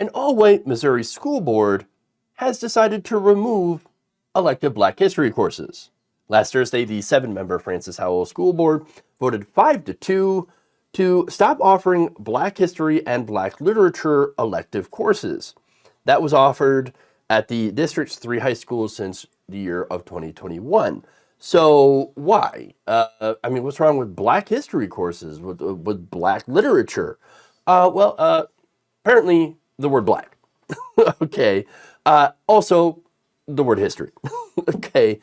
an all-white Missouri school board has decided to remove elective Black history courses. Last Thursday, the 7-member Francis Howell School Board voted 5-2 to stop offering Black history and Black literature elective courses. That was offered at the district's 3 high schools since the year of 2021. So why? I mean, what's wrong with Black history courses, with Black literature? Apparently the word Black. Okay. Also, the word history. Okay.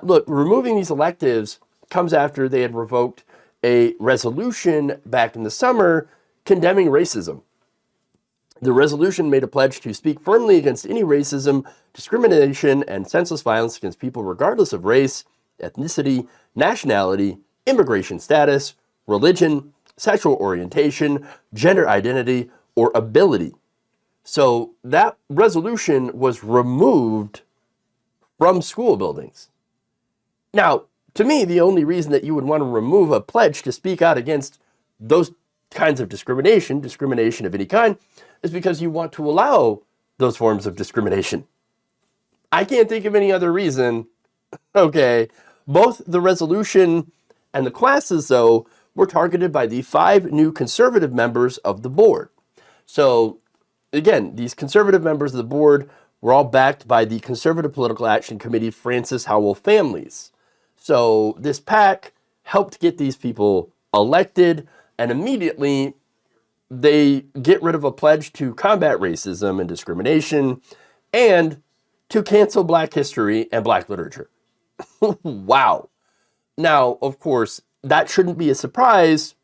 Look, removing these electives comes after they had revoked a resolution back in the summer condemning racism. The resolution made a pledge to speak firmly against any racism, discrimination, and senseless violence against people regardless of race, ethnicity, nationality, immigration status, religion, sexual orientation, gender identity, or ability. So that resolution was removed from school buildings. Now, to me, the only reason that you would want to remove a pledge to speak out against those kinds of discrimination of any kind, is because you want to allow those forms of discrimination. I can't think of any other reason. Okay, both the resolution and the classes, though, were targeted by the 5 new conservative members of the board. So, again, these conservative members of the board were all backed by the Conservative Political Action Committee Francis Howell families. So this PAC helped get these people elected, and immediately they get rid of a pledge to combat racism and discrimination and to cancel Black history and Black literature. Wow. Now, of course, that shouldn't be a surprise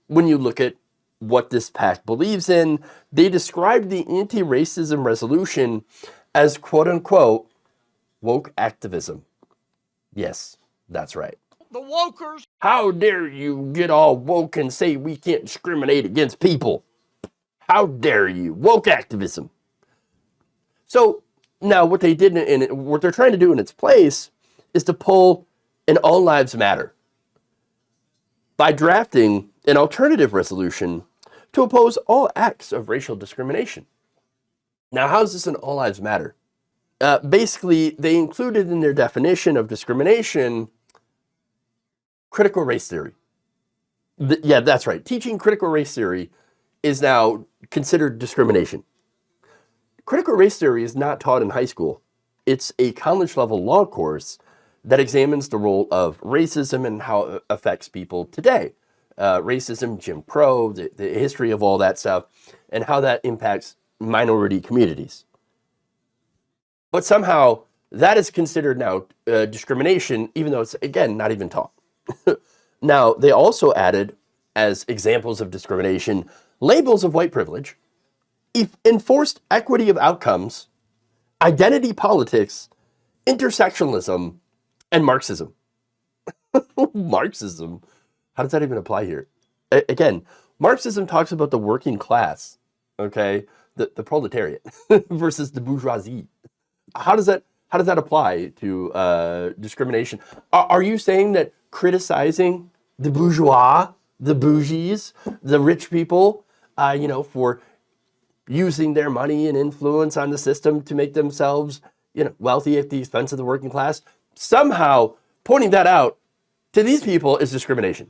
when you look at what this PAC believes in. They described the anti-racism resolution as quote-unquote woke activism. Yes, that's right. The wokers. How dare you get all woke and say we can't discriminate against people? How dare you? Woke activism. So now what they did what they're trying to do in its place is to pull an All Lives Matter by drafting an alternative resolution to oppose all acts of racial discrimination. Now, how is this an All Lives Matter? Basically, they included in their definition of discrimination critical race theory. Yeah, that's right. Teaching critical race theory is now considered discrimination. Critical race theory is not taught in high school. It's a college-level law course that examines the role of racism and how it affects people today. Racism, Jim Crow, the history of all that stuff, and how that impacts minority communities. But somehow that is considered now discrimination, even though it's, again, not even taught. Now, they also added, as examples of discrimination, labels of white privilege, enforced equity of outcomes, identity politics, intersectionalism, and Marxism. Marxism? How does that even apply here? Again, Marxism talks about the working class, okay? The proletariat versus the bourgeoisie. How does that apply to discrimination? Are you saying that criticizing the bourgeois, the bougies, the rich people, for using their money and influence on the system to make themselves, wealthy at the expense of the working class, somehow pointing that out to these people is discrimination?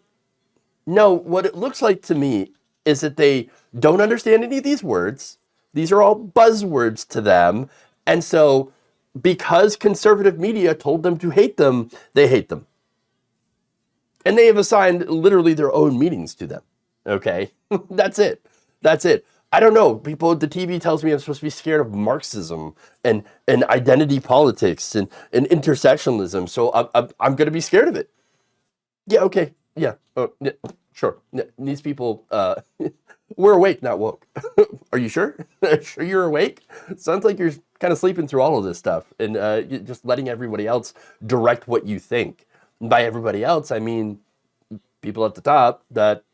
No, what it looks like to me is that they don't understand any of these words. These are all buzzwords to them. And so because conservative media told them to hate them, they hate them. And they have assigned literally their own meanings to them. Okay? That's it. That's it. I don't know. People, the TV tells me I'm supposed to be scared of Marxism and identity politics and intersectionalism. So I'm going to be scared of it. Yeah, okay. Yeah. Oh, yeah, sure. Yeah, these people, we're awake, not woke. Are you sure? Sure you're awake? Sounds like you're kind of sleeping through all of this stuff and just letting everybody else direct what you think. And by everybody else, I mean people at the top that,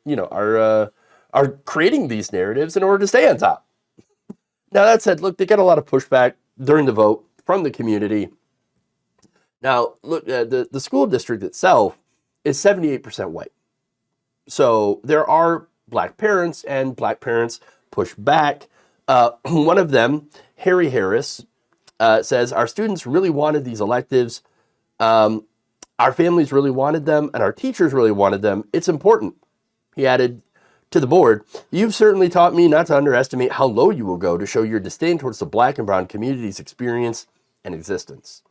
are creating these narratives in order to stay on top. Now, that said, look, they get a lot of pushback during the vote from the community. Now, look, the school district itself is 78% white. So there are black parents, and black parents push back. One of them, Harry Harris, says, our students really wanted these electives. Our families really wanted them, and our teachers really wanted them. It's important. He added to the board, you've certainly taught me not to underestimate how low you will go to show your disdain towards the Black and brown community's experience and existence.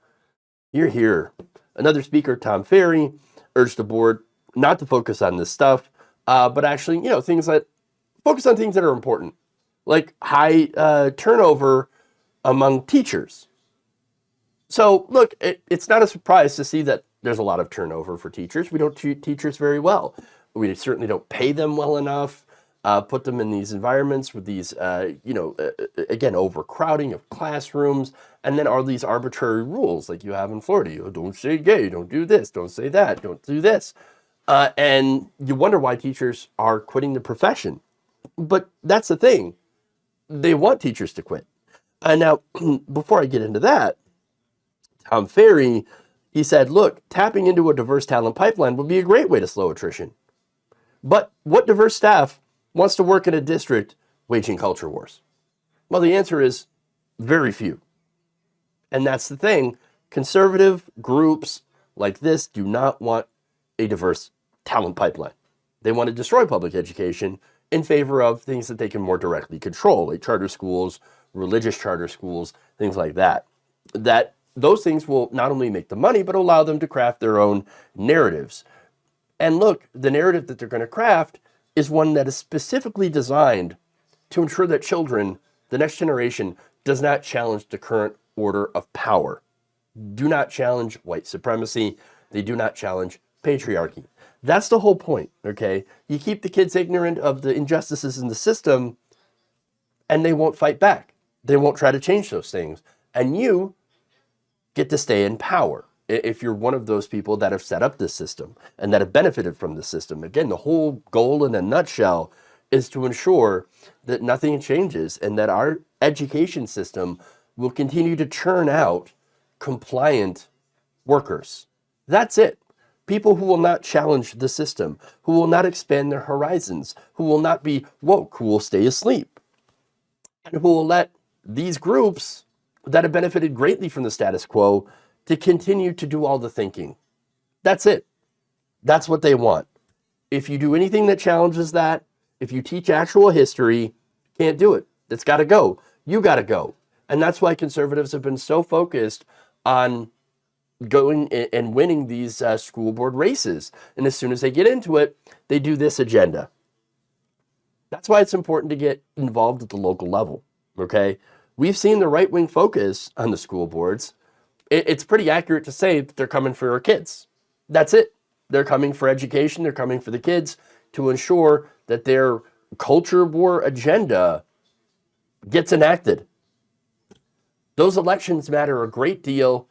You're here. Another speaker, Tom Ferry, urged the board not to focus on this stuff, but actually, focus on things that are important, like high turnover among teachers. So, look, it's not a surprise to see that there's a lot of turnover for teachers. We don't treat teachers very well. We certainly don't pay them well enough, put them in these environments with these, again, overcrowding of classrooms, and then all these arbitrary rules like you have in Florida. You don't say gay, don't do this, don't say that, don't do this. And you wonder why teachers are quitting the profession. But that's the thing. They want teachers to quit. Now, before I get into that, Tom Ferry, he said, look, tapping into a diverse talent pipeline would be a great way to slow attrition. But what diverse staff wants to work in a district waging culture wars? Well, the answer is very few. And that's the thing. Conservative groups like this do not want a diverse talent pipeline. They want to destroy public education in favor of things that they can more directly control, like charter schools, religious charter schools, things like that. Those things will not only make the money, but allow them to craft their own narratives. And look, the narrative that they're going to craft is one that is specifically designed to ensure that children, the next generation, does not challenge the current order of power. Do not challenge white supremacy. They do not challenge patriarchy. That's the whole point, okay? You keep the kids ignorant of the injustices in the system, and they won't fight back. They won't try to change those things. And you get to stay in power if you're one of those people that have set up this system and that have benefited from the system. Again, the whole goal in a nutshell is to ensure that nothing changes and that our education system will continue to churn out compliant workers. That's it. People who will not challenge the system, who will not expand their horizons, who will not be woke, who will stay asleep, and who will let these groups that have benefited greatly from the status quo to continue to do all the thinking. That's it. That's what they want. If you do anything that challenges that, if you teach actual history, can't do it. It's got to go. You got to go. And that's why conservatives have been so focused on going and winning these school board races. And as soon as they get into it, they do this agenda. That's why it's important to get involved at the local level, okay? We've seen the right-wing focus on the school boards. It's pretty accurate to say that they're coming for our kids. That's it. They're coming for education. They're coming for the kids to ensure that their culture war agenda gets enacted. Those elections matter a great deal,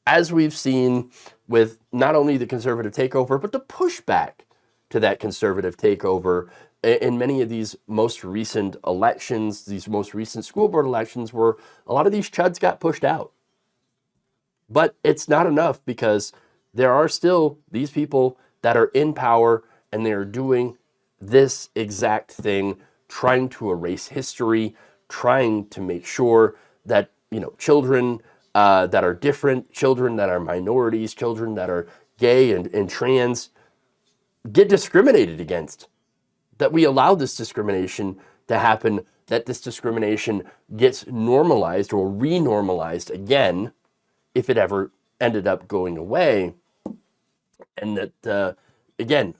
as we've seen with not only the conservative takeover, but the pushback to that conservative takeover in many of these most recent elections, these most recent school board elections, where a lot of these chuds got pushed out. But it's not enough, because there are still these people that are in power and they are doing this exact thing, trying to erase history, trying to make sure that, children that are different, children that are minorities, children that are gay and trans get discriminated against, that we allow this discrimination to happen, that this discrimination gets normalized or renormalized again if it ever ended up going away, and that, again,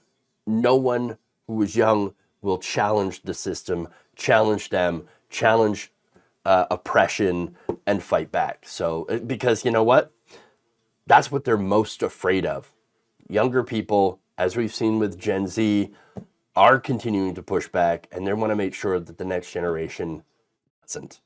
no one who is young will challenge the system, challenge them, challenge oppression, and fight back. So, because you know what? That's what they're most afraid of. Younger people, as we've seen with Gen Z, are continuing to push back, and they want to make sure that the next generation doesn't.